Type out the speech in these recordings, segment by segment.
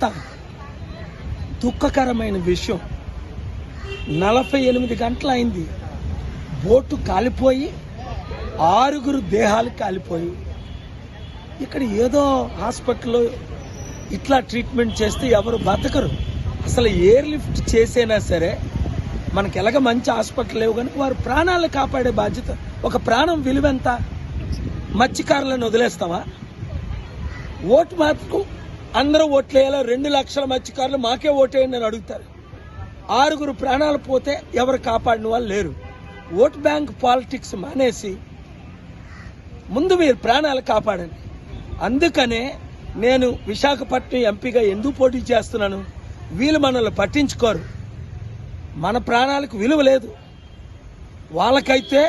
ఎంత దుఃఖకరమైన విషయం. 48 గంటలైంది, బోటు కాలిపోయి 6 దేహాలు కాలిపోయి. ఇక్కడ ఏదో హాస్పిటల్లో ఇట్లా ట్రీట్మెంట్ చేస్తే ఎవరు బతకరు. అసలు ఎయిర్ లిఫ్ట్ చేసైనా సరే మనకి ఎలాగ మంచి హాస్పిటల్ లేవు, కానీ వారు ప్రాణాలు కాపాడే బాధ్యత. ఒక ప్రాణం విలువెంత? మత్స్యకారులను వదిలేస్తావా? ఓటు మార్పు అందరూ ఓట్లు వేయాలి. 2 లక్షల మత్స్యకారులు మాకే ఓటేయండి అని అడుగుతారు. 6 ప్రాణాలు పోతే ఎవరు కాపాడిన వాళ్ళు లేరు. ఓట్ బ్యాంక్ పాలిటిక్స్ మానేసి ముందు మీరు ప్రాణాలు కాపాడండి. అందుకనే నేను విశాఖపట్నం ఎంపీగా ఎందుకు పోటీ చేస్తున్నాను? వీళ్ళు మనల్ని పట్టించుకోరు, మన ప్రాణాలకు విలువ లేదు. వాళ్ళకైతే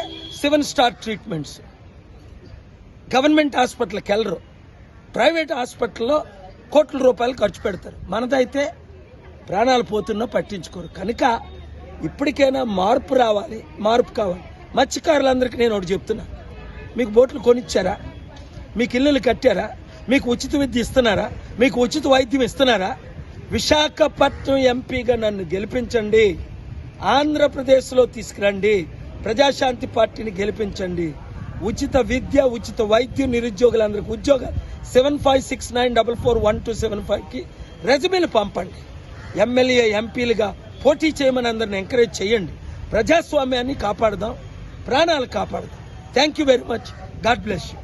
7 స్టార్ ట్రీట్మెంట్స్, గవర్నమెంట్ హాస్పిటల్కి వెళ్ళరు, ప్రైవేట్ హాస్పిటల్లో కోట్ల రూపాయలు ఖర్చు పెడతారు. మనదైతే ప్రాణాలు పోతున్నా పట్టించుకోరు. కనుక ఇప్పటికైనా మార్పు రావాలి, మార్పు కావాలి. మత్స్యకారులందరికీ నేను ఒకటి చెప్తున్నా, మీకు బోట్లు కొనిచ్చారా? మీకు ఇల్లులు కట్టారా? మీకు ఉచిత విద్య ఇస్తున్నారా? మీకు ఉచిత వైద్యం ఇస్తున్నారా? విశాఖపట్నం ఎంపీగా నన్ను గెలిపించండి, ఆంధ్రప్రదేశ్లో తీసుకురండి, ప్రజాశాంతి పార్టీని గెలిపించండి. ఉచిత విద్య, ఉచిత వైద్యం, నిరుద్యోగులందరికీ ఉద్యోగాలు. 7569441275కి రెజ్యూమేలు పంపండి. ఎమ్మెల్యే ఎంపీలుగా పోటీ చేయమని అందరిని ఎంకరేజ్ చేయండి. ప్రజాస్వామ్యాన్ని కాపాడదాం, ప్రాణాలు కాపాడదాం. Thank you very much. God bless you.